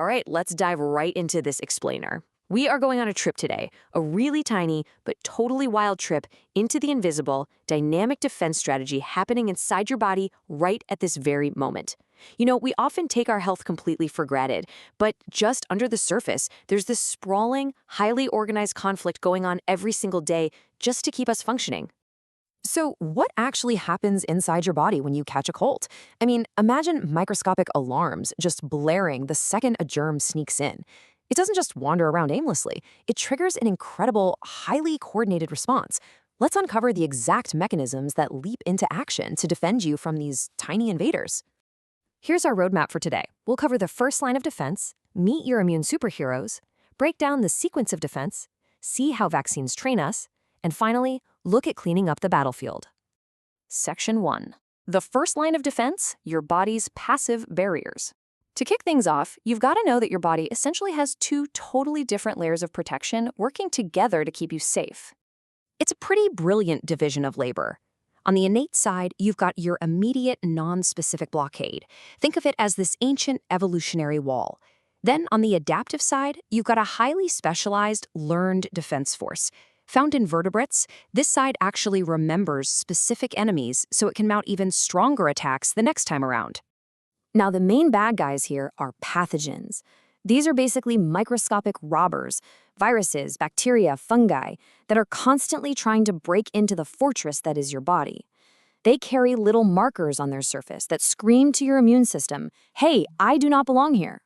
All right, let's dive right into this explainer. We are going on a trip today, a really tiny but totally wild trip into the invisible, dynamic defense strategy happening inside your body right at this very moment. You know, we often take our health completely for granted, but just under the surface, there's this sprawling, highly organized conflict going on every single day just to keep us functioning. So, what actually happens inside your body when you catch a cold? I mean, imagine microscopic alarms just blaring the second a germ sneaks in. It doesn't just wander around aimlessly, it triggers an incredible, highly coordinated response. Let's uncover the exact mechanisms that leap into action to defend you from these tiny invaders. Here's our roadmap for today. We'll cover the first line of defense, meet your immune superheroes, break down the sequence of defense, see how vaccines train us, and finally, look at cleaning up the battlefield. Section 1. The first line of defense, your body's passive barriers. To kick things off, you've got to know that your body essentially has two totally different layers of protection working together to keep you safe. It's a pretty brilliant division of labor. On the innate side, you've got your immediate non-specific blockade. Think of it as this ancient evolutionary wall. Then on the adaptive side, you've got a highly specialized, learned defense force. Found in vertebrates, this side actually remembers specific enemies so it can mount even stronger attacks the next time around. Now, the main bad guys here are pathogens. These are basically microscopic robbers, viruses, bacteria, fungi, that are constantly trying to break into the fortress that is your body. They carry little markers on their surface that scream to your immune system, "Hey, I do not belong here."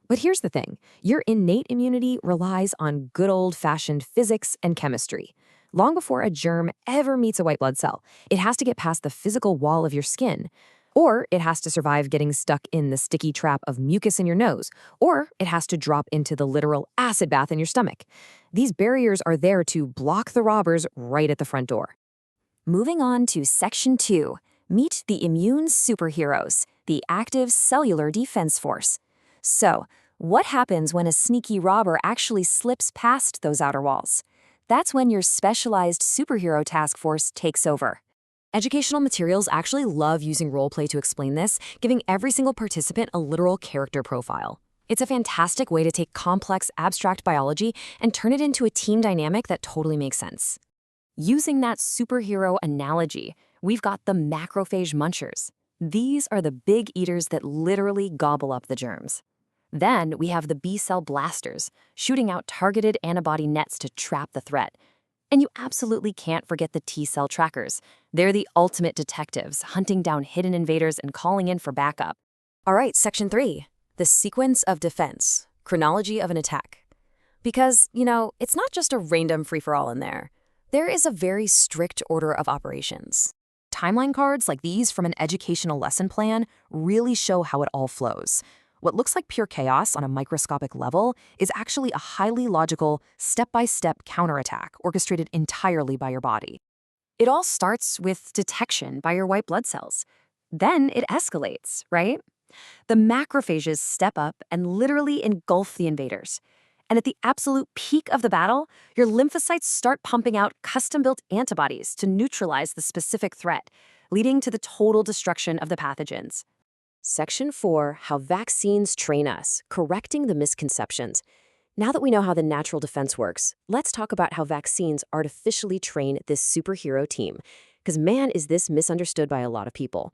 But here's the thing, your innate immunity relies on good old-fashioned physics and chemistry. Long before a germ ever meets a white blood cell, it has to get past the physical wall of your skin. Or it has to survive getting stuck in the sticky trap of mucus in your nose, or it has to drop into the literal acid bath in your stomach. These barriers are there to block the robbers right at the front door. Moving on to Section 2, meet the immune superheroes, the active cellular defense force. So, what happens when a sneaky robber actually slips past those outer walls? That's when your specialized superhero task force takes over. Educational materials actually love using roleplay to explain this, giving every single participant a literal character profile. It's a fantastic way to take complex, abstract biology and turn it into a team dynamic that totally makes sense. Using that superhero analogy, we've got the macrophage munchers. These are the big eaters that literally gobble up the germs. Then we have the B-cell blasters, shooting out targeted antibody nets to trap the threat. And you absolutely can't forget the T-cell trackers. They're the ultimate detectives, hunting down hidden invaders and calling in for backup. All right, Section 3, the sequence of defense, chronology of an attack. Because, it's not just a random free-for-all in there. There is a very strict order of operations. Timeline cards like these from an educational lesson plan really show how it all flows. What looks like pure chaos on a microscopic level is actually a highly logical, step-by-step counterattack orchestrated entirely by your body. It all starts with detection by your white blood cells. Then it escalates, right? The macrophages step up and literally engulf the invaders. And at the absolute peak of the battle, your lymphocytes start pumping out custom-built antibodies to neutralize the specific threat, leading to the total destruction of the pathogens. Section 4, how vaccines train us, correcting the misconceptions. Now that we know how the natural defense works, let's talk about how vaccines artificially train this superhero team. Because man, is this misunderstood by a lot of people.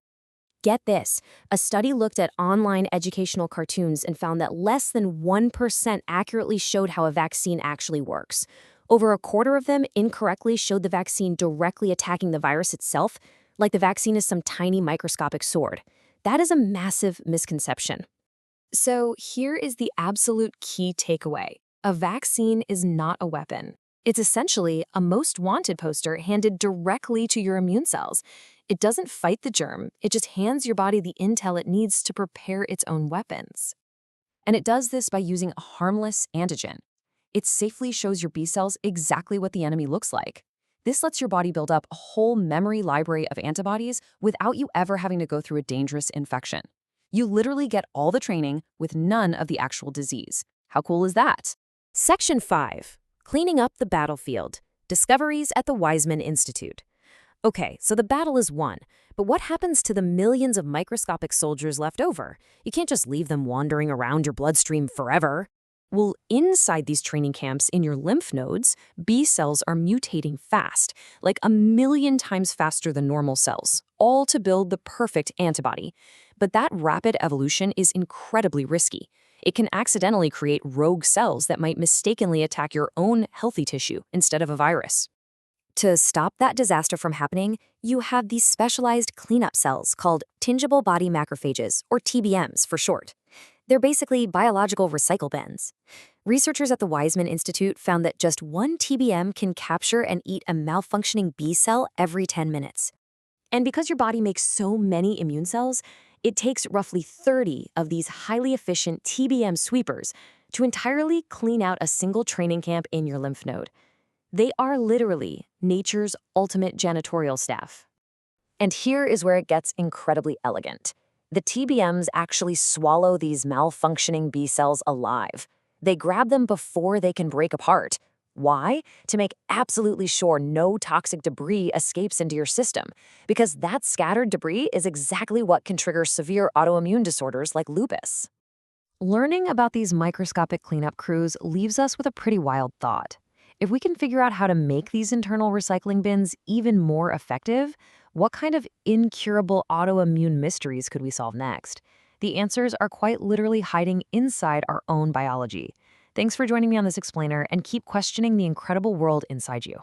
Get this, a study looked at online educational cartoons and found that less than 1% accurately showed how a vaccine actually works. Over a quarter of them incorrectly showed the vaccine directly attacking the virus itself, like the vaccine is some tiny microscopic sword. That is a massive misconception. So here is the absolute key takeaway. A vaccine is not a weapon. It's essentially a most wanted poster handed directly to your immune cells. It doesn't fight the germ, it just hands your body the intel it needs to prepare its own weapons. And it does this by using a harmless antigen. It safely shows your B cells exactly what the enemy looks like. This lets your body build up a whole memory library of antibodies without you ever having to go through a dangerous infection. You literally get all the training with none of the actual disease. How cool is that? Section 5, cleaning up the battlefield, discoveries at the Weizmann Institute. Okay, so the battle is won. But what happens to the millions of microscopic soldiers left over? You can't just leave them wandering around your bloodstream forever. Well, inside these training camps in your lymph nodes, B cells are mutating fast, like 1 million times faster than normal cells, all to build the perfect antibody. But that rapid evolution is incredibly risky. It can accidentally create rogue cells that might mistakenly attack your own healthy tissue instead of a virus. To stop that disaster from happening, you have these specialized cleanup cells called tingible body macrophages, or TBMs for short. They're basically biological recycle bins. Researchers at the Weizmann Institute found that just one TBM can capture and eat a malfunctioning B cell every 10 minutes. And because your body makes so many immune cells, it takes roughly 30 of these highly efficient TBM sweepers to entirely clean out a single training camp in your lymph node. They are literally nature's ultimate janitorial staff. And here is where it gets incredibly elegant. The TBMs actually swallow these malfunctioning B cells alive. They grab them before they can break apart. Why? To make absolutely sure no toxic debris escapes into your system, because that scattered debris is exactly what can trigger severe autoimmune disorders like lupus. Learning about these microscopic cleanup crews leaves us with a pretty wild thought. If we can figure out how to make these internal recycling bins even more effective, what kind of incurable autoimmune mysteries could we solve next? The answers are quite literally hiding inside our own biology. Thanks for joining me on this explainer, and keep questioning the incredible world inside you.